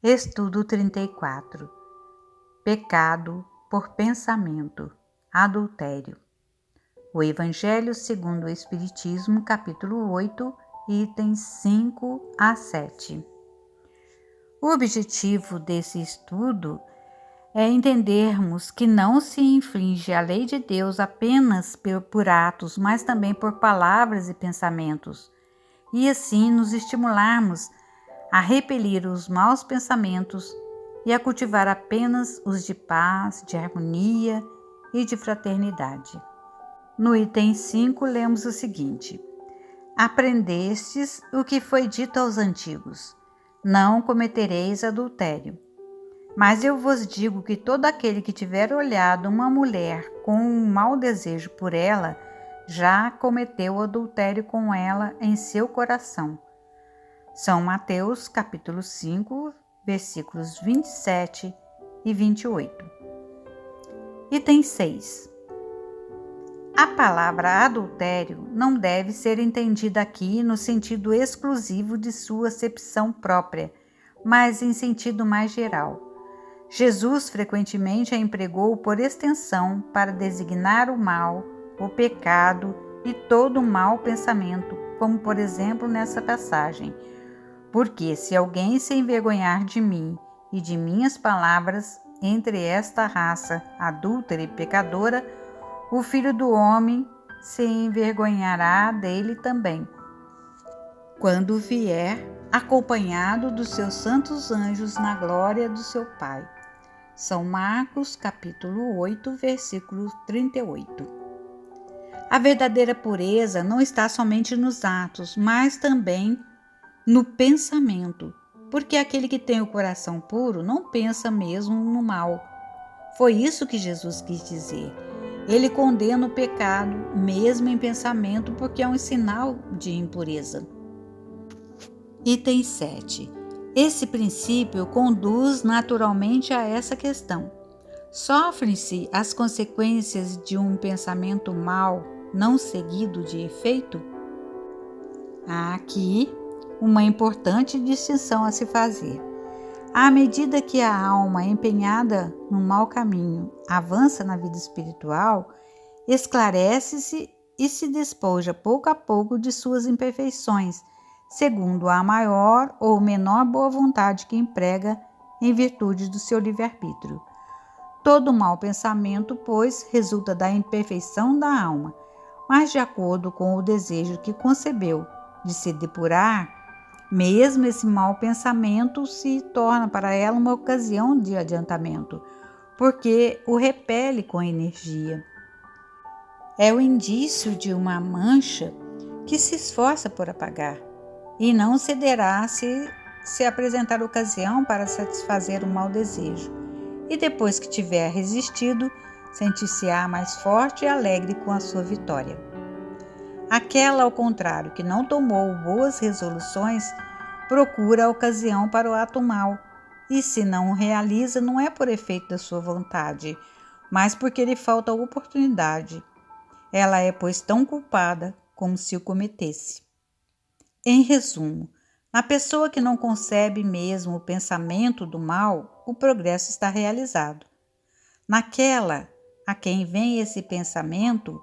Estudo 34. Pecado por pensamento, adultério. O Evangelho segundo o Espiritismo, capítulo 8, itens 5 a 7. O objetivo desse estudo é entendermos que não se infringe a lei de Deus apenas por atos, mas também por palavras e pensamentos, e assim nos estimularmos a repelir os maus pensamentos e a cultivar apenas os de paz, de harmonia e de fraternidade. No item 5, lemos o seguinte: Aprendestes o que foi dito aos antigos: não cometereis adultério. Mas eu vos digo que todo aquele que tiver olhado uma mulher com um mau desejo por ela, já cometeu adultério com ela em seu coração. São Mateus, capítulo 5, versículos 27 e 28. Item 6. A palavra adultério não deve ser entendida aqui no sentido exclusivo de sua acepção própria, mas em sentido mais geral. Jesus frequentemente a empregou por extensão para designar o mal, o pecado e todo mau pensamento, como por exemplo nessa passagem. Porque se alguém se envergonhar de mim e de minhas palavras entre esta raça adúltera e pecadora, o Filho do Homem se envergonhará dele também, quando vier acompanhado dos seus santos anjos na glória do seu Pai. São Marcos, capítulo 8, versículo 38. A verdadeira pureza não está somente nos atos, mas também no pensamento, porque aquele que tem o coração puro não pensa mesmo no mal. Foi isso que Jesus quis dizer. Ele condena o pecado, mesmo em pensamento, porque é um sinal de impureza. Item 7. Esse princípio conduz naturalmente a essa questão. Sofrem-se as consequências de um pensamento mau não seguido de efeito? Há aqui uma importante distinção a se fazer. À medida que a alma empenhada no mau caminho avança na vida espiritual, esclarece-se e se despoja pouco a pouco de suas imperfeições, segundo a maior ou menor boa vontade que emprega em virtude do seu livre-arbítrio. Todo mau pensamento, pois, resulta da imperfeição da alma, mas de acordo com o desejo que concebeu de se depurar, mesmo esse mau pensamento se torna para ela uma ocasião de adiantamento, porque o repele com energia. É o indício de uma mancha que se esforça por apagar, e não cederá se apresentar ocasião para satisfazer o mau desejo, e depois que tiver resistido, sentir-se-á mais forte e alegre com a sua vitória. Aquela, ao contrário, que não tomou boas resoluções, procura a ocasião para o ato mau, e se não o realiza, não é por efeito da sua vontade, mas porque lhe falta a oportunidade. Ela é, pois, tão culpada como se o cometesse. Em resumo, na pessoa que não concebe mesmo o pensamento do mal, o progresso está realizado. Naquela a quem vem esse pensamento,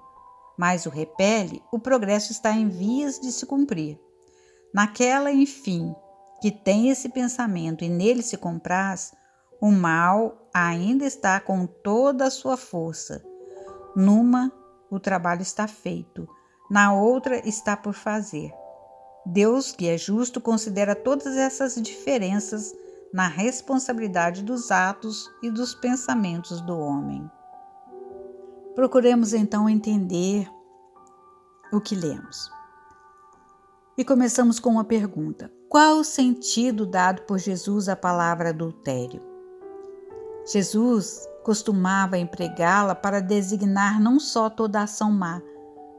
mas o repele, o progresso está em vias de se cumprir. Naquela, enfim, que tem esse pensamento e nele se compraz, o mal ainda está com toda a sua força. Numa, o trabalho está feito, na outra está por fazer. Deus, que é justo, considera todas essas diferenças na responsabilidade dos atos e dos pensamentos do homem. Procuremos então entender o que lemos. E começamos com uma pergunta: qual o sentido dado por Jesus à palavra adultério? Jesus costumava empregá-la para designar não só toda ação má,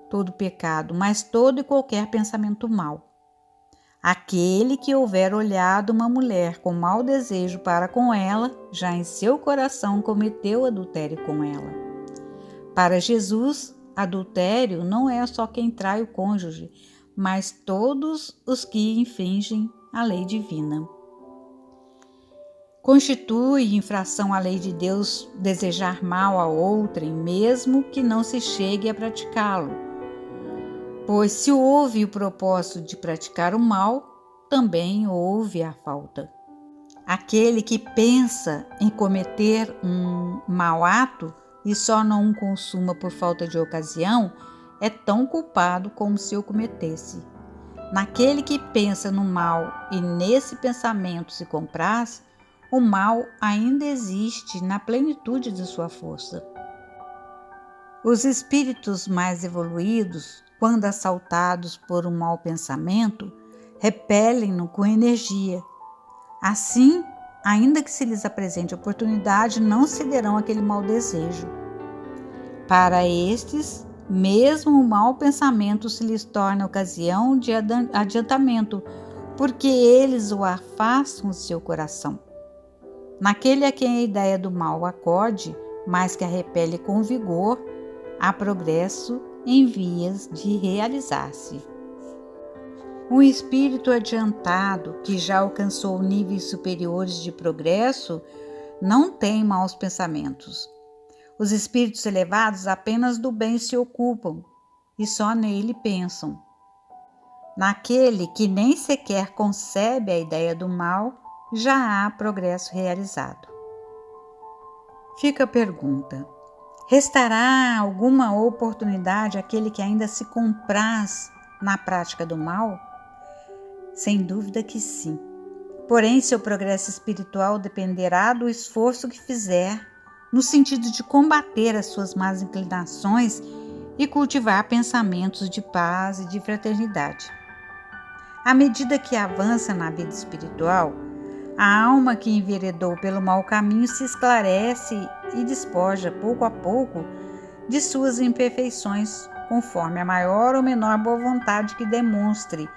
todo pecado, mas todo e qualquer pensamento mau. Aquele que houver olhado uma mulher com mau desejo para com ela, já em seu coração cometeu adultério com ela. Para Jesus, adultério não é só quem trai o cônjuge, mas todos os que infringem a lei divina. Constitui infração à lei de Deus desejar mal a outrem, mesmo que não se chegue a praticá-lo. Pois se houve o propósito de praticar o mal, também houve a falta. Aquele que pensa em cometer um mau ato e só não o consuma por falta de ocasião, é tão culpado como se o cometesse. Naquele que pensa no mal e nesse pensamento se compraz, o mal ainda existe na plenitude de sua força. Os espíritos mais evoluídos, quando assaltados por um mau pensamento, repelem-no com energia. Assim, ainda que se lhes apresente oportunidade, não cederão àquele mau desejo. Para estes, mesmo o mau pensamento se lhes torna ocasião de adiantamento, porque eles o afastam do seu coração. Naquele a quem a ideia do mal acode, mas que a repele com vigor, há progresso em vias de realizar-se. Um espírito adiantado, que já alcançou níveis superiores de progresso, não tem maus pensamentos. Os espíritos elevados apenas do bem se ocupam e só nele pensam. Naquele que nem sequer concebe a ideia do mal, já há progresso realizado. Fica a pergunta: restará alguma oportunidade àquele que ainda se compraz na prática do mal? Sem dúvida que sim. Porém, seu progresso espiritual dependerá do esforço que fizer no sentido de combater as suas más inclinações e cultivar pensamentos de paz e de fraternidade. À medida que avança na vida espiritual, a alma que enveredou pelo mau caminho se esclarece e despoja pouco a pouco de suas imperfeições, conforme a maior ou menor boa vontade que demonstre,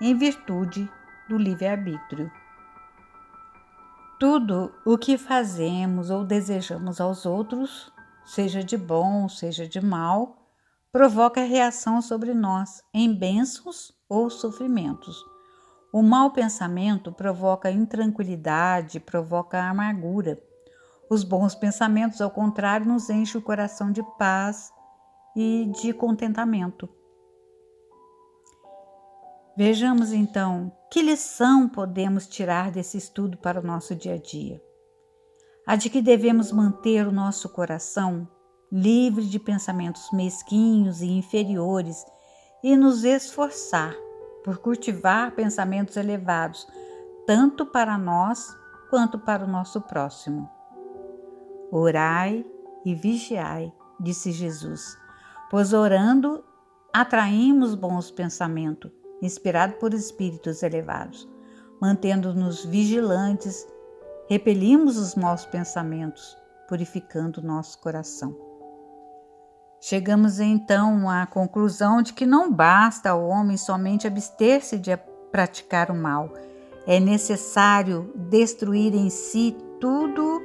em virtude do livre-arbítrio. Tudo o que fazemos ou desejamos aos outros, seja de bom, seja de mal, provoca reação sobre nós, em bênçãos ou sofrimentos. O mau pensamento provoca intranquilidade, provoca amargura. Os bons pensamentos, ao contrário, nos enchem o coração de paz e de contentamento. Vejamos então que lição podemos tirar desse estudo para o nosso dia a dia. A de que devemos manter o nosso coração livre de pensamentos mesquinhos e inferiores e nos esforçar por cultivar pensamentos elevados, tanto para nós quanto para o nosso próximo. Orai e vigiai, disse Jesus, pois orando atraímos bons pensamentos, inspirados por espíritos elevados. Mantendo-nos vigilantes, repelimos os maus pensamentos, purificando o nosso coração. Chegamos então à conclusão de que não basta ao homem somente abster-se de praticar o mal. É necessário destruir em si tudo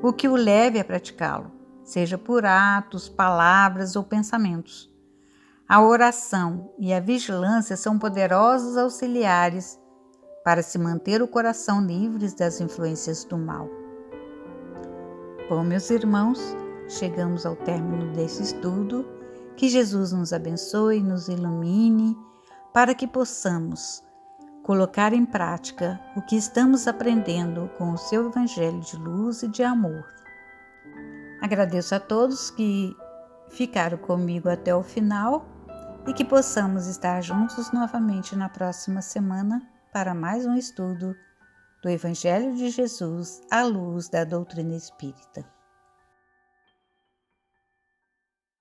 o que o leve a praticá-lo, seja por atos, palavras ou pensamentos. A oração e a vigilância são poderosos auxiliares para se manter o coração livre das influências do mal. Bom, meus irmãos, chegamos ao término desse estudo. Que Jesus nos abençoe, nos ilumine, para que possamos colocar em prática o que estamos aprendendo com o seu Evangelho de luz e de amor. Agradeço a todos que ficaram comigo até o final e que possamos estar juntos novamente na próxima semana para mais um estudo do Evangelho de Jesus à luz da doutrina espírita.